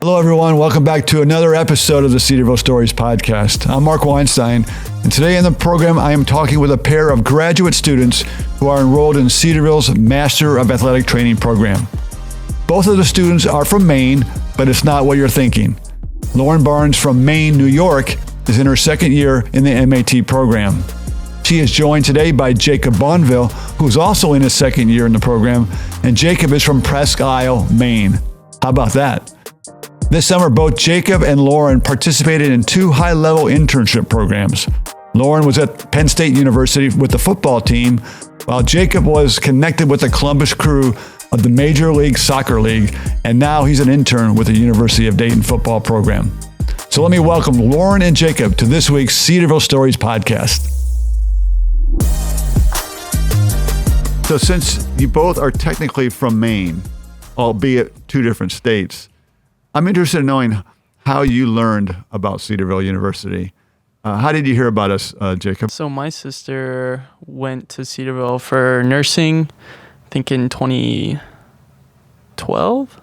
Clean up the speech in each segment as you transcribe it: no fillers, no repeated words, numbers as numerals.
Hello, everyone. Welcome back to another episode of the Cedarville Stories Podcast. I'm Mark Weinstein, and today in the program, I am talking with a pair of graduate students who are enrolled in Cedarville's Master of Athletic Training program. Both of the students are from Maine, but it's not what you're thinking. Lauren Barnes from Maine, New York, is in her second year in the MAT program. She is joined today by Jacob Bonville, who's also in his second year in the program, and Jacob is from Presque Isle, Maine. How about that? This summer, both Jacob and Lauren participated in two high-level internship programs. Lauren was at Penn State University with the football team, while Jacob was connected with the Columbus crew of the Major League Soccer League, and now he's an intern with the University of Dayton football program. So let me welcome Lauren and Jacob to this week's Cedarville Stories Podcast. So since you both are technically from Maine, albeit two different states, I'm interested in knowing how you learned about Cedarville University. How did you hear about us, Jacob? So my sister went to Cedarville for nursing, I think in 2012.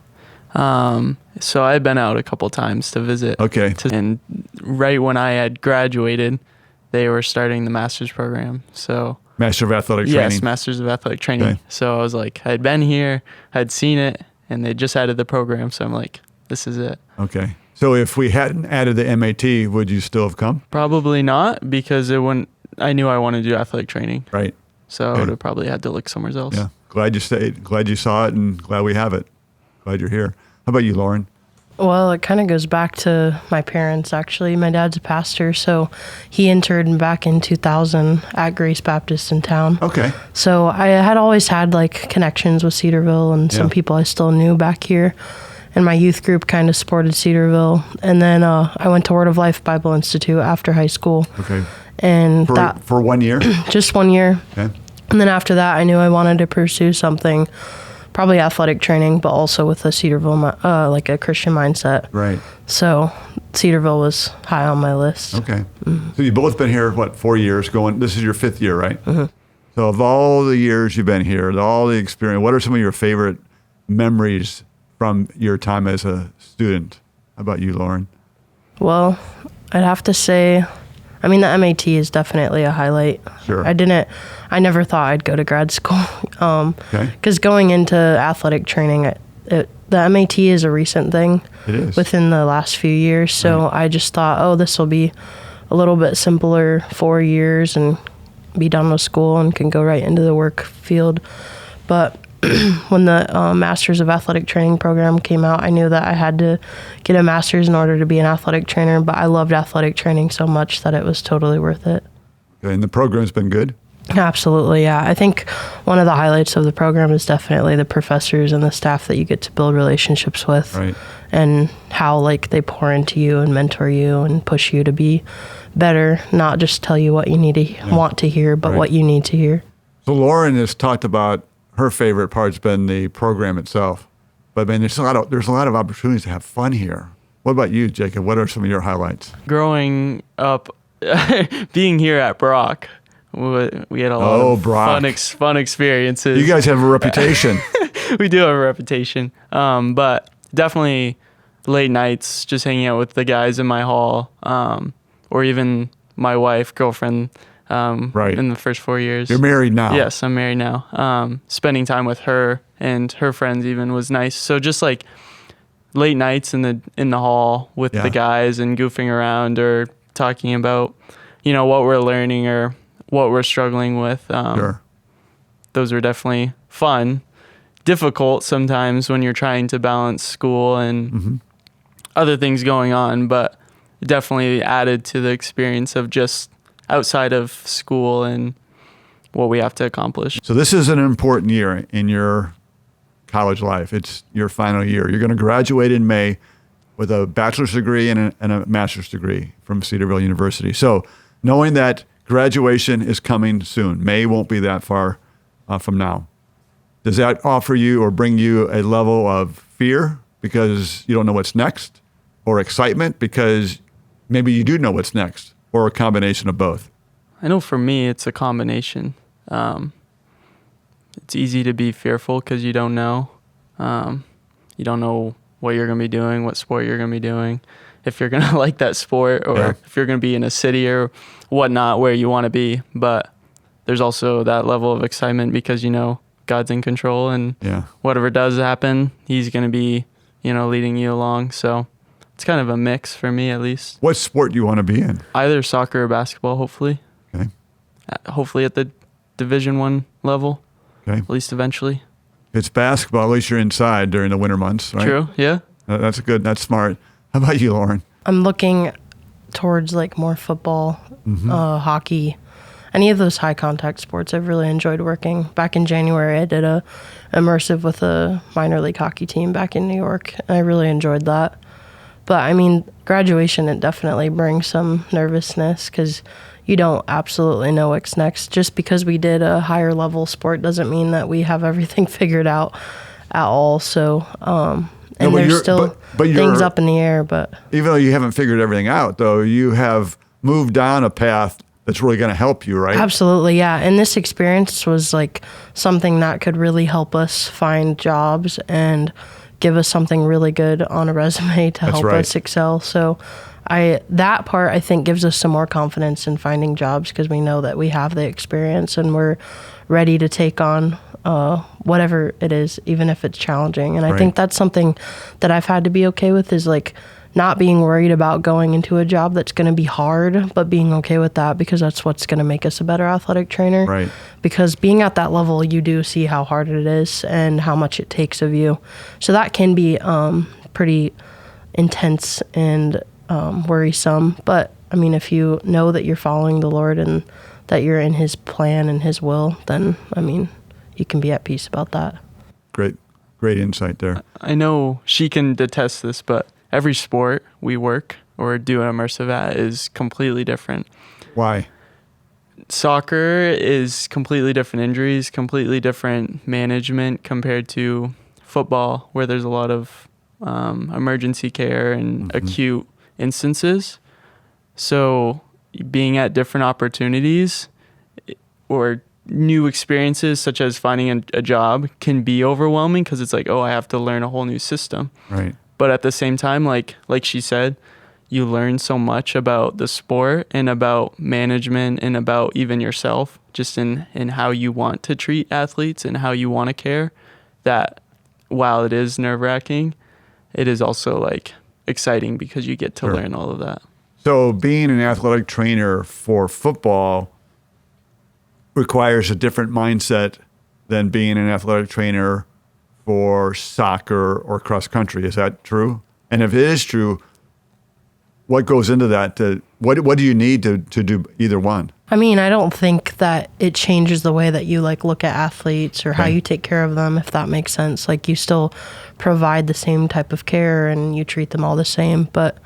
So I had been out a couple times to visit. Okay. And right when I had graduated, they were starting the master's program. So Master of Athletic Training. Yes, Masters of Athletic Training. Okay. So I was like, I had been here, I'd seen it, and they just added the program. So I'm like, this is it. Okay. So if we hadn't added the MAT, would you still have come? Probably not, because I knew I wanted to do athletic training. Right. So I would have probably had to look somewhere else. Yeah. Glad you stayed. Glad you saw it, and glad we have it. Glad you're here. How about you, Lauren? Well, it kind of goes back to my parents, actually. My dad's a pastor, so he interned back in 2000 at Grace Baptist in town. Okay. So I had always had, connections with Cedarville and some people I still knew back here. And my youth group kind of supported Cedarville. And then I went to Word of Life Bible Institute after high school. Okay. And for 1 year? Just 1 year. Okay. And then after that, I knew I wanted to pursue something, probably athletic training, but also with a Cedarville, a Christian mindset. Right. So Cedarville was high on my list. Okay. Mm-hmm. So you've both been here, 4 years going? This is your fifth year, right? Mm-hmm. So of all the years you've been here, all the experience, what are some of your favorite memories from your time as a student? How about you, Lauren? Well, I'd have to say, the MAT is definitely a highlight. Sure. I never thought I'd go to grad school. Because going into athletic training, the MAT is a recent thing. It is. Within the last few years. So I just thought, this will be a little bit simpler, 4 years and be done with school and can go right into the work field. But when the Masters of Athletic Training program came out, I knew that I had to get a master's in order to be an athletic trainer, but I loved athletic training so much that it was totally worth it. Okay, and the program's been good? Absolutely, yeah. I think one of the highlights of the program is definitely the professors and the staff that you get to build relationships with. Right. And how they pour into you and mentor you and push you to be better, not just tell you what you need to want to hear, but what you need to hear. So Lauren has talked about her favorite part's been the program itself, but there's a lot of opportunities to have fun here. What about you, Jacob? What are some of your highlights? Growing up, being here at Brock, we had a lot of fun experiences. You guys have a reputation. We do have a reputation, but definitely late nights, just hanging out with the guys in my hall, or even my wife, girlfriend. In the first 4 years. You're married now? Yes, I'm married now. Spending time with her and her friends even was nice. So just late nights in the hall with the guys and goofing around or talking about, what we're learning or what we're struggling with. Sure. Those were definitely fun. Difficult sometimes when you're trying to balance school and other things going on, but definitely added to the experience of just outside of school and what we have to accomplish. So this is an important year in your college life. It's your final year. You're going to graduate in May with a bachelor's degree and a master's degree from Cedarville University. So knowing that graduation is coming soon, May won't be that far from now, does that offer you or bring you a level of fear because you don't know what's next, or excitement because maybe you do know what's next, or a combination of both? I know for me, it's a combination. It's easy to be fearful because you don't know. You don't know what you're going to be doing, what sport you're going to be doing, if you're going to like that sport, or if you're going to be in a city or whatnot where you want to be. But there's also that level of excitement because, God's in control, and whatever does happen, he's going to be, leading you along. So it's kind of a mix for me, at least. What sport do you want to be in? Either soccer or basketball, hopefully. Okay. Hopefully at the Division I level, okay, at least eventually. It's basketball. At least you're inside during the winter months, right? True, yeah. That's good. That's smart. How about you, Lauren? I'm looking towards like more football, hockey, any of those high contact sports. I've really enjoyed working. Back in January, I did a immersive with a minor league hockey team back in New York. I really enjoyed that. But I mean, graduation, it definitely brings some nervousness because you don't absolutely know what's next. Just because we did a higher level sport doesn't mean that we have everything figured out at all. So, and there's still things up in the air. But even though you haven't figured everything out, though, you have moved down a path that's really going to help you, right? Absolutely, yeah. And this experience was like something that could really help us find jobs and give us something really good on a resume to help us excel. So that part, I think, gives us some more confidence in finding jobs because we know that we have the experience and we're ready to take on whatever it is, even if it's challenging. And I think that's something that I've had to be okay with is like not being worried about going into a job that's going to be hard, but being okay with that because that's what's going to make us a better athletic trainer. Right. Because being at that level, you do see how hard it is and how much it takes of you. So that can be pretty intense and worrisome. But I mean, if you know that you're following the Lord and that you're in his plan and his will, then I mean, you can be at peace about that. Great insight there. I know she can detest this, but every sport we work or do an immersive at is completely different. Why? Soccer is completely different injuries, completely different management compared to football, where there's a lot of emergency care and acute instances. So being at different opportunities or new experiences, such as finding a job, can be overwhelming because it's like, oh, I have to learn a whole new system. Right. But at the same time, like she said, you learn so much about the sport and about management and about even yourself, just in how you want to treat athletes and how you want to care, that while it is nerve-wracking, it is also like exciting because you get to learn all of that. So being an athletic trainer for football requires a different mindset than being an athletic trainer for soccer or cross country. Is that true? And if it is true, what goes into that? What do you need to do either one? I mean, I don't think that it changes the way that you like look at athletes or how you take care of them, if that makes sense. Like you still provide the same type of care and you treat them all the same, but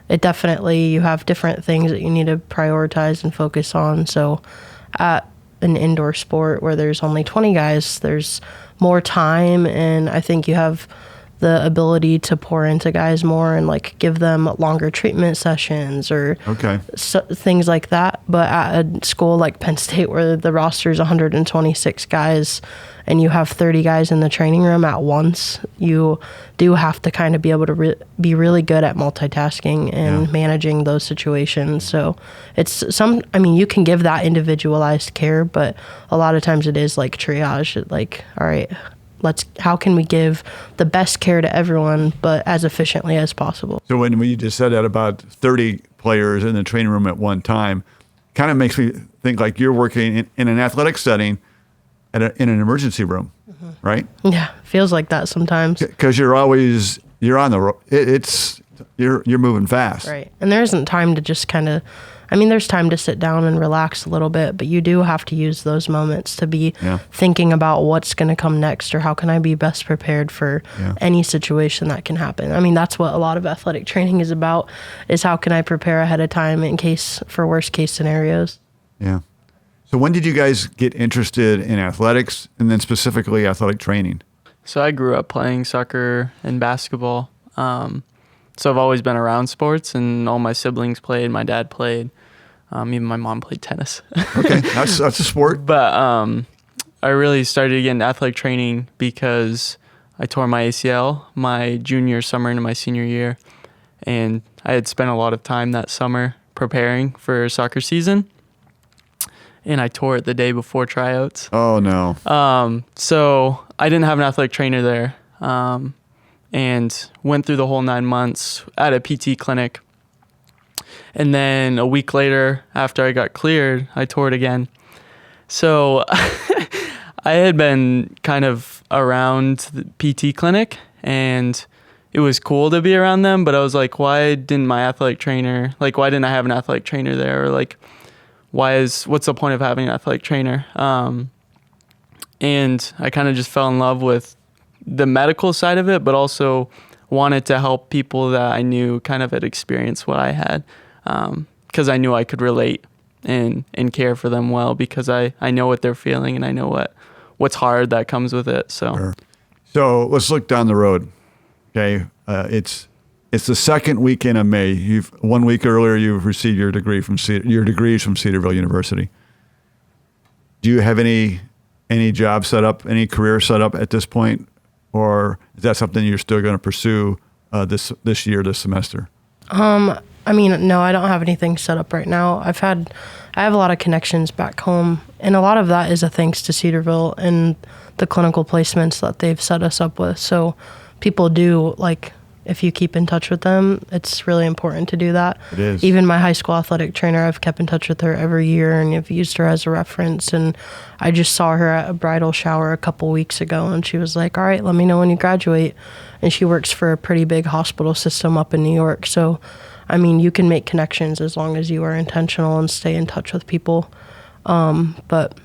it definitely, you have different things that you need to prioritize and focus on. So at an indoor sport where there's only 20 guys, there's more time, and I think you have the ability to pour into guys more and like give them longer treatment sessions or things like that. But at a school like Penn State where the roster is 126 guys and you have 30 guys in the training room at once, you do have to kind of be able to be really good at multitasking and managing those situations. So it's you can give that individualized care, but a lot of times it is like triage, like, all right, how can we give the best care to everyone, but as efficiently as possible? So when you just said that about 30 players in the training room at one time, kind of makes me think like you're working in an athletic setting in an emergency room, right? Yeah, feels like that sometimes. Because you're on the road. You're moving fast. Right, and there isn't time to just kind of, there's time to sit down and relax a little bit, but you do have to use those moments to be thinking about what's going to come next or how can I be best prepared for any situation that can happen. That's what a lot of athletic training is about, is how can I prepare ahead of time for worst case scenarios. Yeah. So when did you guys get interested in athletics and then specifically athletic training? So I grew up playing soccer and basketball. So I've always been around sports, and all my siblings played. My dad played. Even my mom played tennis. Okay, that's a sport. But I really started to get into athletic training because I tore my ACL my junior summer into my senior year, and I had spent a lot of time that summer preparing for soccer season, and I tore it the day before tryouts. Oh, no. So I didn't have an athletic trainer there, and went through the whole 9 months at a PT clinic. And then a week later, after I got cleared, I tore it again. So I had been kind of around the PT clinic, and it was cool to be around them, but I was like, why didn't I have an athletic trainer there? Or like, what's the point of having an athletic trainer? And I kind of just fell in love with the medical side of it, but also wanted to help people that I knew kind of had experienced what I had, because I knew I could relate and care for them well, because I know what they're feeling and I know what's hard that comes with it. So, Sure. So let's look down the road. Okay, it's the second weekend of May. 1 week earlier, you've received your degrees from Cedarville University. Do you have any job set up, any career set up at this point, or is that something you're still going to pursue this semester? I mean, no, I don't have anything set up right now. I have a lot of connections back home, and a lot of that is a thanks to Cedarville and the clinical placements that they've set us up with. So people do, like, if you keep in touch with them, it's really important to do that. It is. Even my high school athletic trainer, I've kept in touch with her every year and I've used her as a reference. And I just saw her at a bridal shower a couple weeks ago, and she was like, all right, let me know when you graduate. And she works for a pretty big hospital system up in New York. So, I mean, you can make connections as long as you are intentional and stay in touch with people. But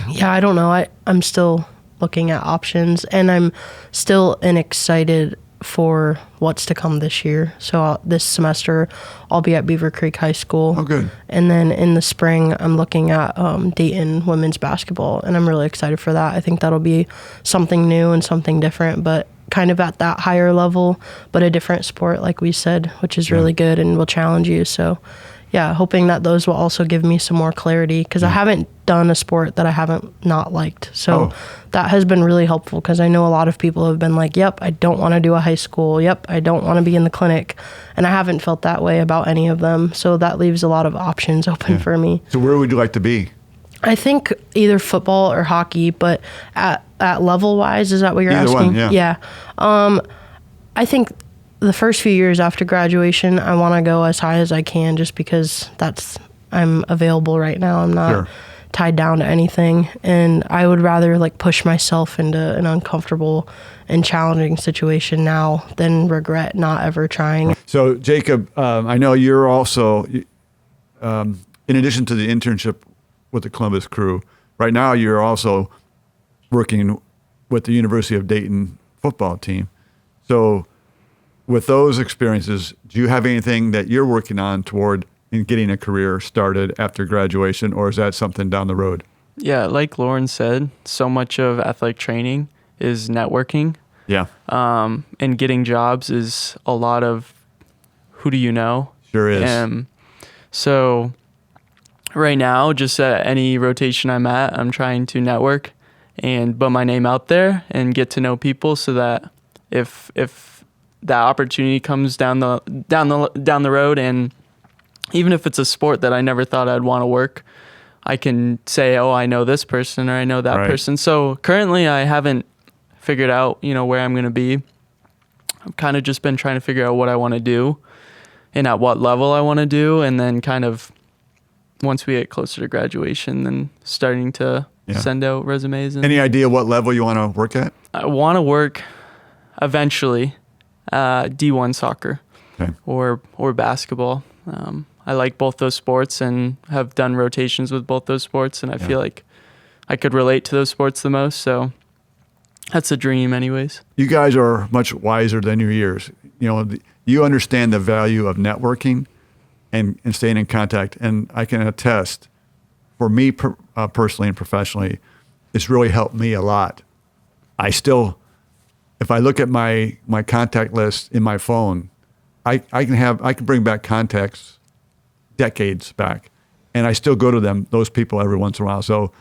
yeah, I don't know. I'm still looking at options, and I'm still excited for what's to come this year. So this semester, I'll be at Beaver Creek High School. Oh, good. And then in the spring, I'm looking at Dayton women's basketball, and I'm really excited for that. I think that'll be something new and something different, but kind of at that higher level, but a different sport, like we said, which is really good and will challenge you. So yeah, hoping that those will also give me some more clarity, because I haven't done a sport that I haven't not liked. So that has been really helpful, because I know a lot of people have been like, yep, I don't want to do a high school. Yep, I don't want to be in the clinic. And I haven't felt that way about any of them. So that leaves a lot of options open for me. So where would you like to be? I think either football or hockey, but at level wise, is that what you're Either asking? One, yeah. I think the first few years after graduation, I want to go as high as I can, just because I'm available right now. I'm not tied down to anything, and I would rather like push myself into an uncomfortable and challenging situation now than regret not ever trying. So Jacob, I know you're also, in addition to the internship with the Columbus Crew, right now you're also working with the University of Dayton football team. So with those experiences, do you have anything that you're working on toward in getting a career started after graduation, or is that something down the road? Yeah, like Lauren said, so much of athletic training is networking. Yeah. And getting jobs is a lot of who do you know? Sure is. So right now, just at any rotation I'm at, I'm trying to network and put my name out there and get to know people, so that if that opportunity comes down the road, and even if it's a sport that I never thought I'd want to work, I can say, oh, I know this person or I know that person. So currently I haven't figured out, where I'm going to be. I've kind of just been trying to figure out what I want to do and at what level I want to do. And then kind of once we get closer to graduation, then starting to send out resumes. Any idea what level you want to work at? I want to work eventually D1 soccer or basketball. I like both those sports and have done rotations with both those sports, and I feel like I could relate to those sports the most. So that's a dream anyways. You guys are much wiser than your years. You understand the value of networking and staying in contact. And I can attest, for me personally and professionally, it's really helped me a lot. If I look at my contact list in my phone, I can bring back contacts decades back, and I still go to those people every once in a while. So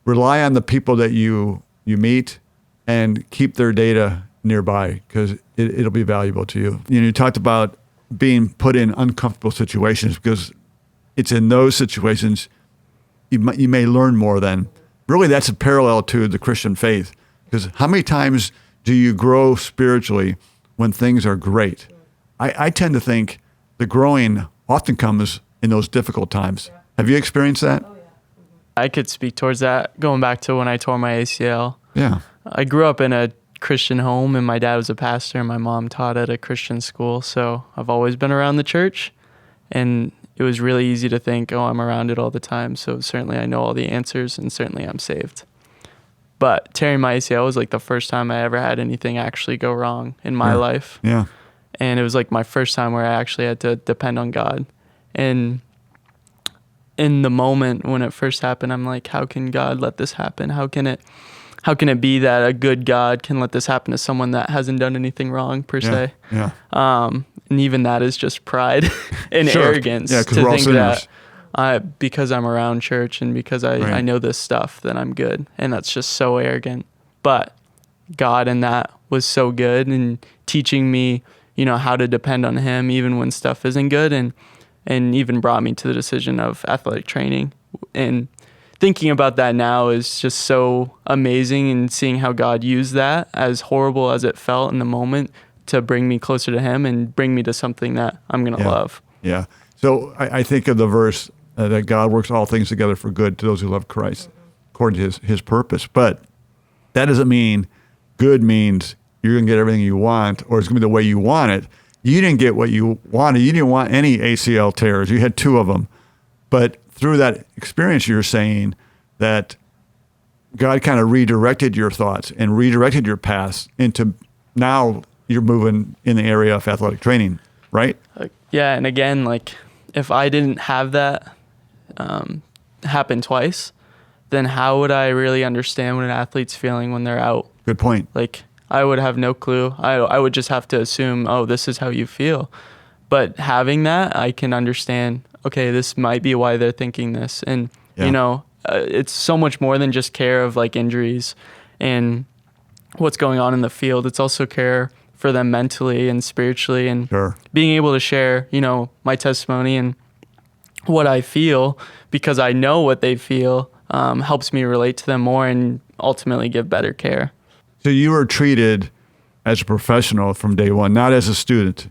rely on the people that you meet and keep their data nearby because it'll be valuable to you. You talked about being put in uncomfortable situations because it's in those situations you may learn more than. Really, that's a parallel to the Christian faith, because how many times do you grow spiritually when things are great? I tend to think the growing often comes in those difficult times. Have you experienced that? Oh, yeah. I could speak towards that, going back to when I tore my ACL. Yeah. I grew up in a Christian home, and my dad was a pastor, and my mom taught at a Christian school, so I've always been around the church, and it was really easy to think, oh, I'm around it all the time, so certainly I know all the answers, and certainly I'm saved. But tearing my ACL was like the first time I ever had anything actually go wrong in my life. Yeah. And it was like my first time where I actually had to depend on God. And in the moment when it first happened, I'm like, how can God let this happen? How can it be that a good God can let this happen to someone that hasn't done anything wrong per se? Yeah. And even that is just pride and Sure. arrogance Yeah, to 'cause we're all think sinners. that because I'm around church and because I know this stuff, then I'm good. And that's just so arrogant. But God in that was so good and teaching me, how to depend on him even when stuff isn't good, and even brought me to the decision of athletic training. And thinking about that now is just so amazing, and seeing how God used that, as horrible as it felt in the moment, to bring me closer to him and bring me to something that I'm going to love. Yeah. So I think of the verse that God works all things together for good to those who love Christ, according to his purpose. But that doesn't mean good means you're going to get everything you want, or it's going to be the way you want it. You didn't get what you wanted. You didn't want any ACL tears. You had 2 of them. But through that experience, you're saying that God kind of redirected your thoughts and redirected your paths into, now you're moving in the area of athletic training, right? Yeah, and again, like, if I didn't have that happen twice, then how would I really understand what an athlete's feeling when they're out? Good point. Like, I would have no clue. I would just have to assume, oh, this is how you feel. But having that, I can understand, okay, this might be why they're thinking this. And, it's so much more than just care of like injuries and what's going on in the field. It's also care for them mentally and spiritually, and being able to share, my testimony and what I feel, because I know what they feel, helps me relate to them more and ultimately give better care. So you were treated as a professional from day one, not as a student.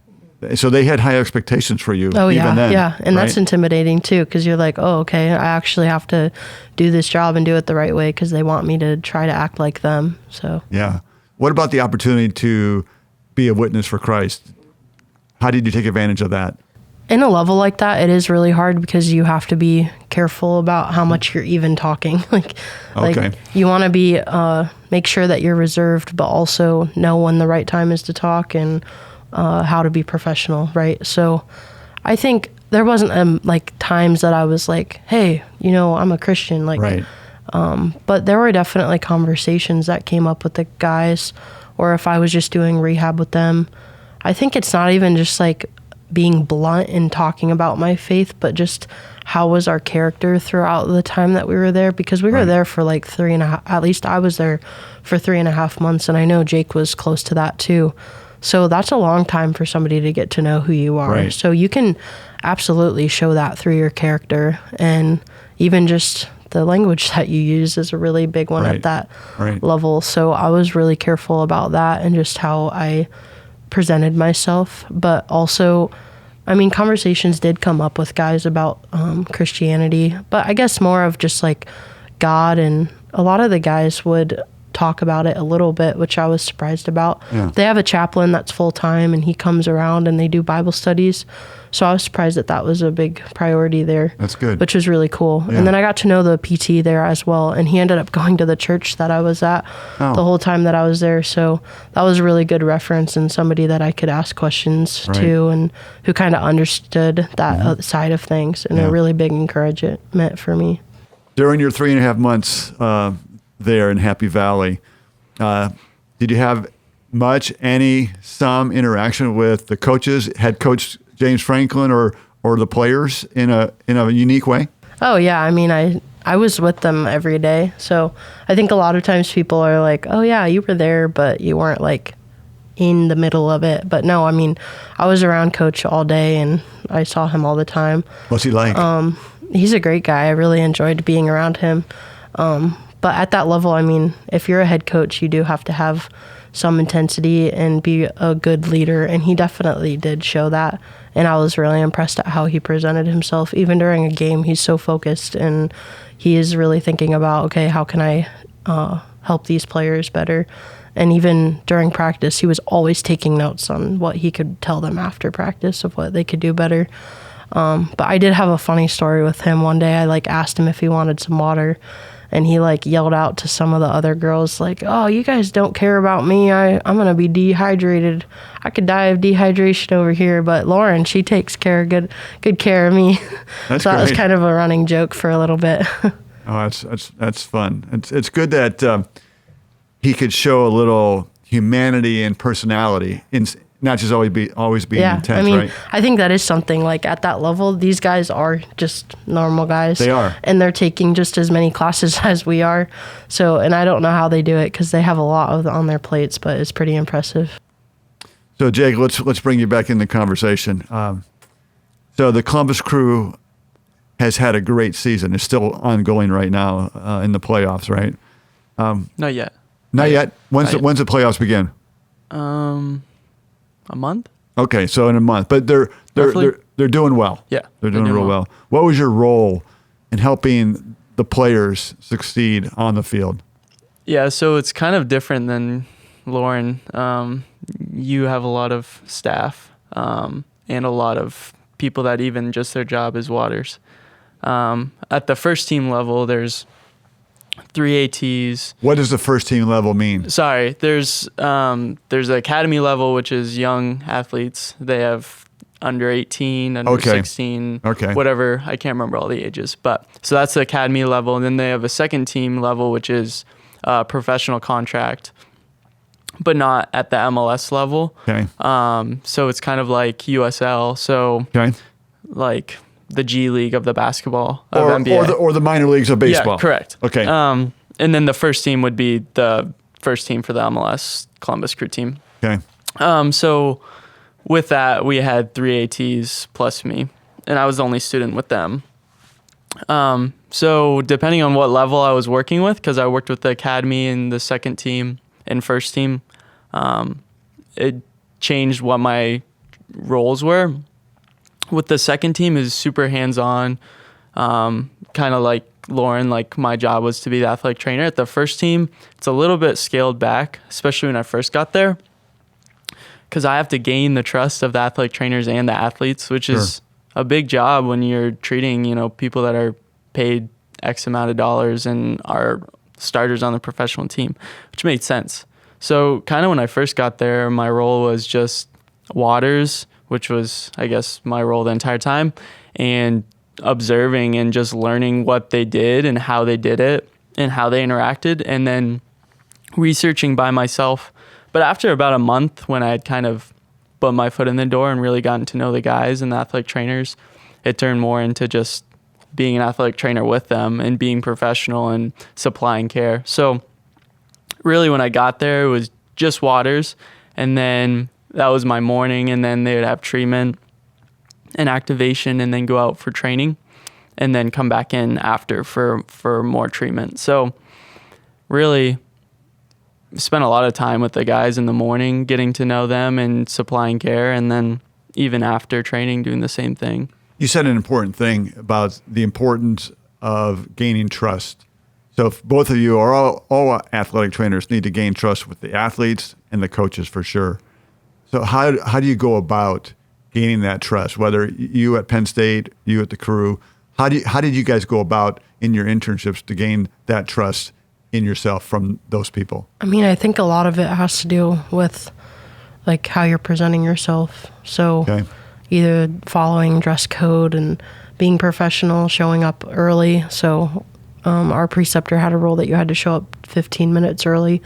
So they had high expectations for you. Oh, even then, yeah. And right? that's intimidating too, because you're like, oh, okay, I actually have to do this job and do it the right way because they want me to try to act like them. So yeah. What about the opportunity to be a witness for Christ? How did you take advantage of that? In a level like that, it is really hard because you have to be careful about how much you're even talking. like you want to be make sure that you're reserved, but also know when the right time is to talk and how to be professional, right? So I think there wasn't times that I was like, hey, I'm a Christian, right. But there were definitely conversations that came up with the guys, or if I was just doing rehab with them. I think it's not even just like being blunt and talking about my faith, but just how was our character throughout the time that we were there, because we were there for like 3.5, at least I was there for 3.5 months. And I know Jake was close to that too. So that's a long time for somebody to get to know who you are. Right. So you can absolutely show that through your character, and even just the language that you use is a really big one at that level. So I was really careful about that and just how I presented myself. But also, conversations did come up with guys about Christianity, but I guess more of just like God, and a lot of the guys would talk about it a little bit, which I was surprised about. Yeah. They have a chaplain that's full-time, and he comes around and they do Bible studies. So I was surprised that was a big priority there. That's good. Which was really cool. Yeah. And then I got to know the PT there as well, and he ended up going to the church that I was at the whole time that I was there. So that was a really good reference, and somebody that I could ask questions to, and who kind of understood that side of things, and a really big encouragement for me. During your 3.5 months there in Happy Valley, did you have some interaction with the coaches, head coach James Franklin, or the players in a unique way? Oh yeah, I was with them every day. So I think a lot of times people are like, oh yeah, you were there, but you weren't like in the middle of it. But no, I mean, I was around Coach all day, and I saw him all the time. What's he like? He's a great guy. I really enjoyed being around him. But at that level, I mean, if you're a head coach, you do have to have some intensity and be a good leader, and he definitely did show that. And I was really impressed at how he presented himself. Even during a game, he's so focused, and he is really thinking about, okay, how can I help these players better? And even during practice, he was always taking notes on what he could tell them after practice of what they could do better. But I did have a funny story with him. One day I asked him if he wanted some water, and he yelled out to some of the other girls oh, you guys don't care about me. I'm going to be dehydrated. I could die of dehydration over here, but Lauren, she takes good care of me. That's so that great. was kind of a running joke for a little bit. Oh, that's fun. It's good that he could show a little humanity and personality in not just always being intense, I mean, right? I think that is something at that level, these guys are just normal guys. They are. And they're taking just as many classes as we are. So, and I don't know how they do it because they have a lot on their plates, but it's pretty impressive. So, Jake, let's bring you back in the conversation. So the Columbus Crew has had a great season. It's still ongoing right now in the playoffs, right? Not yet. Not yet. When's Not yet. the playoffs begin? A month? Okay, so in a month. But they're doing well. Yeah, They're doing real well. What was your role in helping the players succeed on the field? Yeah, so it's kind of different than Lauren. You have a lot of staff and a lot of people that even just their job is waters. At the first team level, there's 3 ATs. What does the first team level mean? Sorry, there's the academy level, which is young athletes. They have under 18, under 16, whatever. I can't remember all the ages, but so that's the academy level. And then they have a second team level, which is professional contract, but not at the MLS level. Okay. So it's kind of like USL. So like the G League of the basketball of NBA. Or the minor leagues of baseball. Yeah, correct. Okay. And then the first team would be the first team for the MLS Columbus Crew team. Okay. So with that, we had 3 ATs plus me, and I was the only student with them. So depending on what level I was working with, because I worked with the academy and the second team and first team, it changed what my roles were. With the second team is super hands-on, kind of like Lauren, my job was to be the athletic trainer. At the first team, it's a little bit scaled back, especially when I first got there, because I have to gain the trust of the athletic trainers and the athletes, which is a big job when you're treating, people that are paid X amount of dollars and are starters on the professional team, which made sense. So kind of when I first got there, my role was just waters, which was, I guess, my role the entire time, and observing and just learning what they did and how they did it and how they interacted, and then researching by myself. But after about a month, when I had kind of put my foot in the door and really gotten to know the guys and the athletic trainers, it turned more into just being an athletic trainer with them and being professional and supplying care. So really when I got there, it was just waters, and then that was my morning, and then they would have treatment and activation and then go out for training and then come back in after for more treatment. So really spent a lot of time with the guys in the morning, getting to know them and supplying care, and then even after training, doing the same thing. You said an important thing about the importance of gaining trust. So if both of you are all athletic trainers need to gain trust with the athletes and the coaches for sure. So how do you go about gaining that trust? Whether you at Penn State, you at the Crew, how did you guys go about in your internships to gain that trust in yourself from those people? I mean, I think a lot of it has to do with how you're presenting yourself. So either following dress code and being professional, showing up early. So our preceptor had a rule that you had to show up 15 minutes early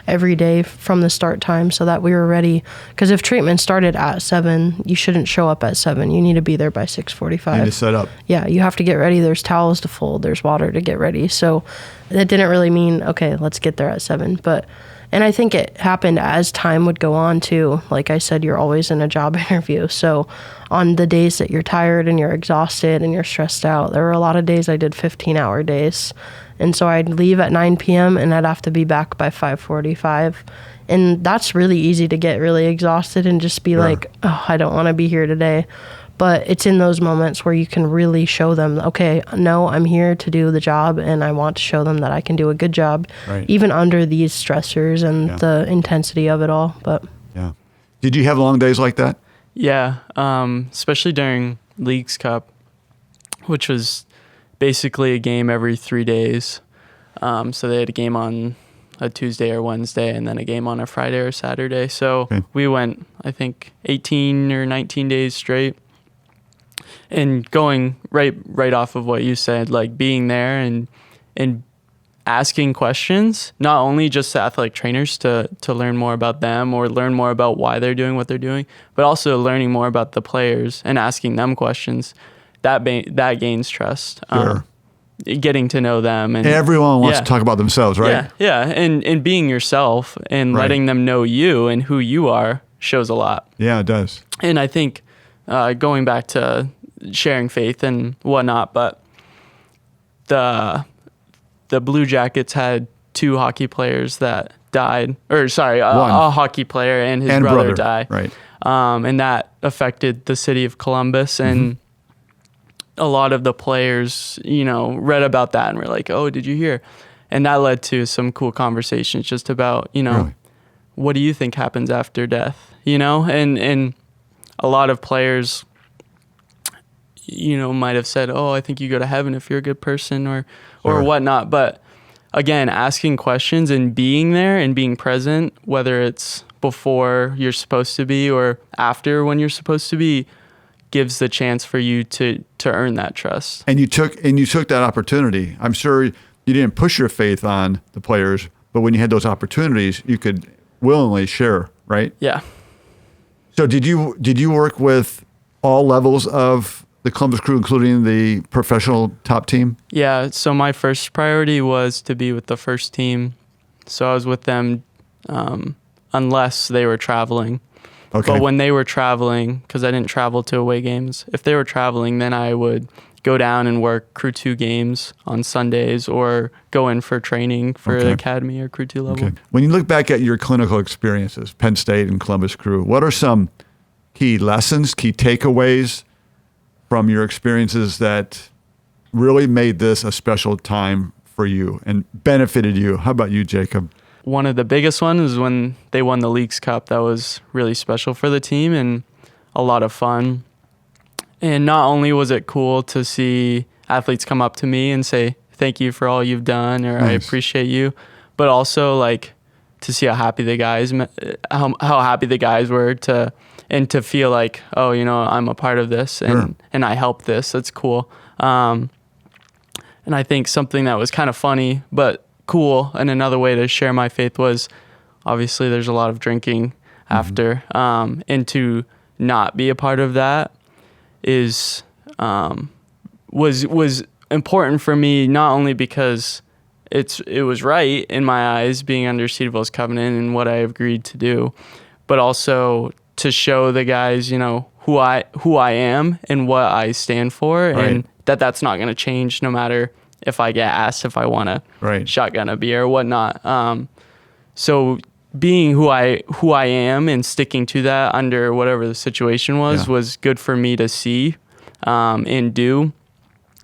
every day from the start time so that we were ready. Because if treatment started at 7, you shouldn't show up at 7. You need to be there by 6:45. You need to set up. Yeah, you have to get ready. There's towels to fold. There's water to get ready. So that didn't really mean, okay, let's get there at 7. But And I think it happened as time would go on too. Like I said, you're always in a job interview. So on the days that you're tired and you're exhausted and you're stressed out, there were a lot of days I did 15-hour days. And so I'd leave at 9 p.m. and I'd have to be back by 5:45. And that's really easy to get really exhausted and just be like, oh, I don't want to be here today. But it's in those moments where you can really show them, okay, no, I'm here to do the job, and I want to show them that I can do a good job, even under these stressors and the intensity of it all. But did you have long days like that? Yeah, especially during Leagues Cup, which was basically a game every 3 days. So they had a game on a Tuesday or Wednesday, and then a game on a Friday or Saturday. So we went, I think, 18 or 19 days straight. And going right off of what you said, like being there and asking questions, not only just to athletic trainers to learn more about them or learn more about why they're doing what they're doing, but also learning more about the players and asking them questions, that gains trust. Getting to know them. And everyone wants to talk about themselves, right? Yeah. And being yourself and letting them know you and who you are shows a lot. Yeah, it does. And I think going back to sharing faith and whatnot, but the Blue Jackets had 2 hockey players that died, a hockey player and his brother die. Right. And that affected the city of Columbus, and a lot of the players, read about that and were like, oh, did you hear? And that led to some cool conversations just about, what do you think happens after death? And a lot of players, might have said, oh, I think you go to heaven if you're a good person or whatnot. But again, asking questions and being there and being present, whether it's before you're supposed to be or after when you're supposed to be, gives the chance for you to earn that trust. And you took that opportunity. I'm sure you didn't push your faith on the players, but when you had those opportunities, you could willingly share, right? Yeah. So did you work with all levels of the Columbus Crew, including the professional top team? Yeah, so my first priority was to be with the first team. So I was with them unless they were traveling. Okay. But when they were traveling, because I didn't travel to away games, if they were traveling, then I would go down and work Crew 2 games on Sundays or go in for training for the academy or Crew 2 level. Okay. When you look back at your clinical experiences, Penn State and Columbus Crew, what are some key lessons, key takeaways from your experiences that really made this a special time for you and benefited you? How about you, Jacob? One of the biggest ones was when they won the Leagues Cup. That was really special for the team and a lot of fun. And not only was it cool to see athletes come up to me and say, thank you for all you've done, or I appreciate you, but also like to see how happy the guys were to feel like, oh, I'm a part of this and I helped this. That's cool. And I think something that was kind of funny, but cool, and another way to share my faith was obviously there's a lot of drinking after, and to not be a part of that was important for me, not only because it was right in my eyes being under Cedarville's covenant and what I agreed to do, but also to show the guys, who I am and what I stand for, and that's not going to change no matter if I get asked if I want to shotgun a beer or whatnot. So being who I am and sticking to that under whatever the situation was good for me to see and do,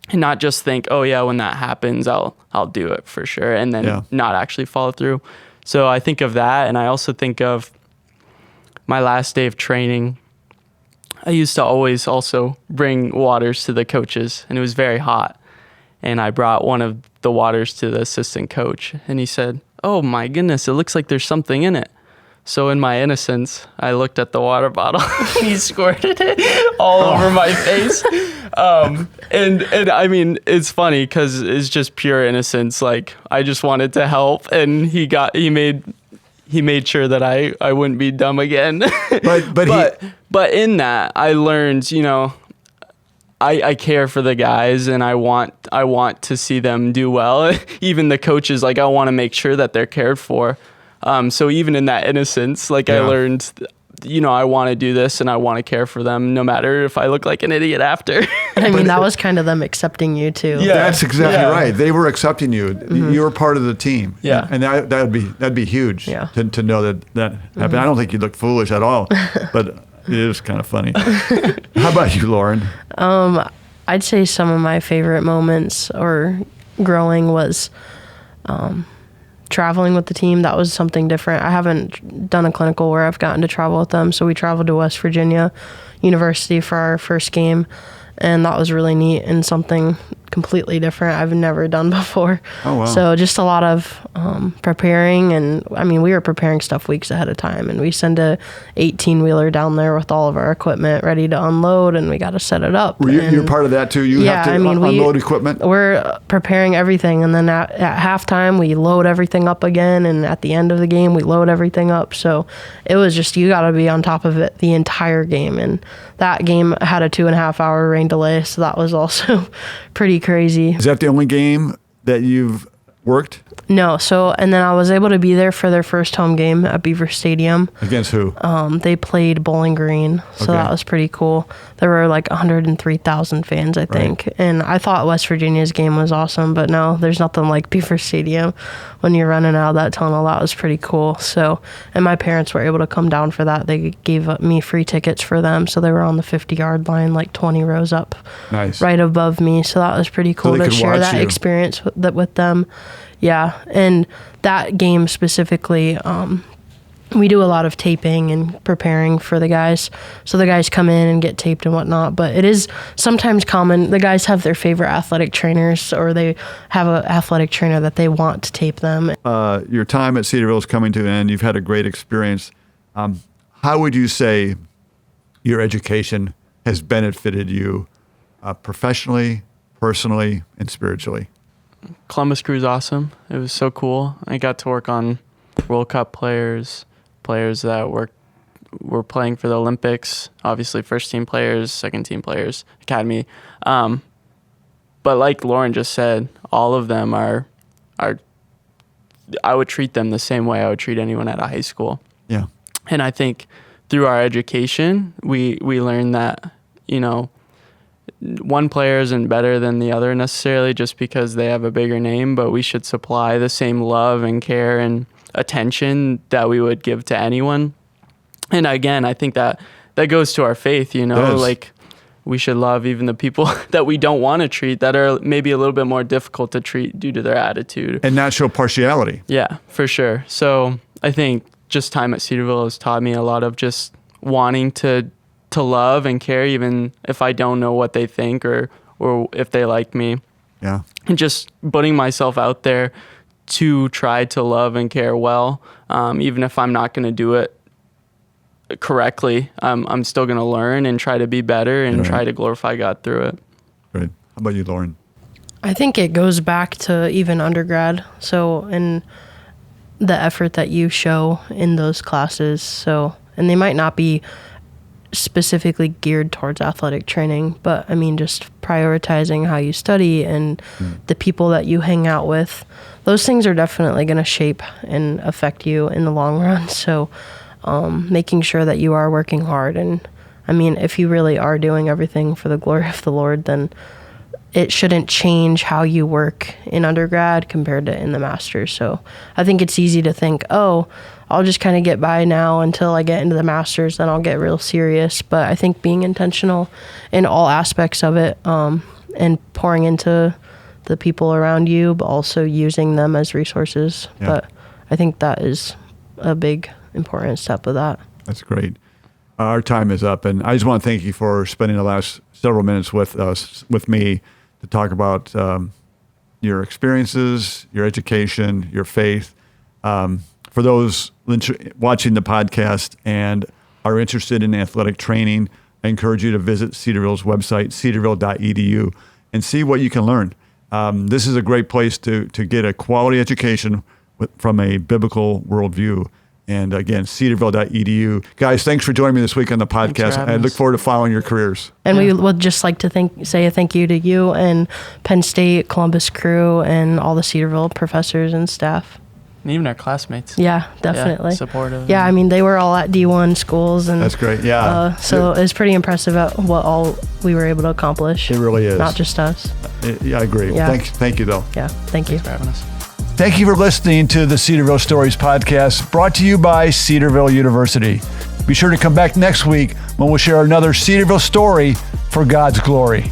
and not just think, oh yeah, when that happens, I'll do it for sure, and then not actually follow through. So I think of that, and I also think of my last day of training. I used to always also bring waters to the coaches, and it was very hot. And I brought one of the waters to the assistant coach, and he said, oh my goodness, it looks like there's something in it. So in my innocence, I looked at the water bottle. He squirted it all over my face. And I mean, it's funny because it's just pure innocence. Like, I just wanted to help, and he made sure that I wouldn't be dumb again. But in that, I learned, I care for the guys, and I want to see them do well. Even the coaches, like, I want to make sure that they're cared for. So even in that innocence, like I learned, I want to do this and I want to care for them no matter if I look like an idiot after. I mean, that was kind of them accepting you too. Yeah, that's exactly right. They were accepting you. You were part of the team. Yeah. And that'd be huge to know that happened. I don't think you look foolish at all, but it is kind of funny. How about you, Lauren? I'd say some of my favorite moments or growing was traveling with the team. That was something different. I haven't done a clinical where I've gotten to travel with them. So we traveled to West Virginia University for our first game, and that was really neat and something completely different I've never done before. Oh, wow. So just a lot of preparing, and I mean, we were preparing stuff weeks ahead of time, and we send a 18-wheeler down there with all of our equipment ready to unload, and we got to set it up. You're part of that too? You have to unload equipment? We're preparing everything, and then at halftime, we load everything up again, and at the end of the game, we load everything up. So it was just, you got to be on top of it the entire game, and that game had a 2.5-hour rain delay, so that was also pretty crazy. Is that the only game that you've worked? No. So, and then I was able to be there for their first home game at Beaver Stadium. Against who? They played Bowling Green, so that was pretty cool. There were like 103,000 fans, I think. Right. And I thought West Virginia's game was awesome, but no, there's nothing like Beaver Stadium when you're running out of that tunnel. That was pretty cool. So, and my parents were able to come down for that. They gave me free tickets for them, so they were on the 50-yard line, like 20 rows up, right above me. So that was pretty cool to share that experience with them. Yeah, and that game specifically, we do a lot of taping and preparing for the guys. So the guys come in and get taped and whatnot, but it is sometimes common. The guys have their favorite athletic trainers, or they have an athletic trainer that they want to tape them. Your time at Cedarville is coming to an end. You've had a great experience. How would you say your education has benefited you professionally, personally, and spiritually? Columbus Crew's awesome. It was so cool. I got to work on World Cup players that were playing for the Olympics, obviously first team players, second team players, academy. But like Lauren just said, all of them are I would treat them the same way I would treat anyone at a high school. Yeah. And I think through our education, we learn that, one player isn't better than the other necessarily just because they have a bigger name, but we should supply the same love and care and attention that we would give to anyone. And again, I think that goes to our faith, like we should love even the people that we don't want to treat, that are maybe a little bit more difficult to treat due to their attitude. And not show partiality. Yeah, for sure. So I think just time at Cedarville has taught me a lot of just wanting to love and care, even if I don't know what they think or if they like me. Yeah. And just putting myself out there to try to love and care well, even if I'm not going to do it correctly. I'm still going to learn and try to be better and try to glorify God through it. Great. How about you, Lauren? I think it goes back to even undergrad. So, in the effort that you show in those classes. So, and they might not be specifically geared towards athletic training, but I mean, just prioritizing how you study and the people that you hang out with. Those things are definitely going to shape and affect you in the long run. So making sure that you are working hard. And I mean, if you really are doing everything for the glory of the Lord, then it shouldn't change how you work in undergrad compared to in the master's. So I think it's easy to think, oh, I'll just kind of get by now until I get into the master's, then I'll get real serious. But I think being intentional in all aspects of it, and pouring into the people around you, but also using them as resources. Yeah. But I think that is a big, important step of that. That's great. Our time is up, and I just want to thank you for spending the last several minutes with me to talk about your experiences, your education, your faith. For those watching the podcast and are interested in athletic training, I encourage you to visit Cedarville's website, cedarville.edu, and see what you can learn. This is a great place to get a quality education from a biblical worldview. And again, cedarville.edu. Guys, thanks for joining me this week on the podcast. I look forward to following your careers. And we would just like to say a thank you to you and Penn State, Columbus Crew, and all the Cedarville professors and staff. And even our classmates. Yeah, definitely. Yeah, supportive. Yeah, I mean, they were all at D1 schools. And that's great. Yeah. So it's pretty impressive at what all we were able to accomplish. It really is. Not just us. Yeah, I agree. Yeah. Thank you, though. Yeah, thank you. Thanks for having us. Thank you for listening to the Cedarville Stories Podcast, brought to you by Cedarville University. Be sure to come back next week when we'll share another Cedarville story for God's glory.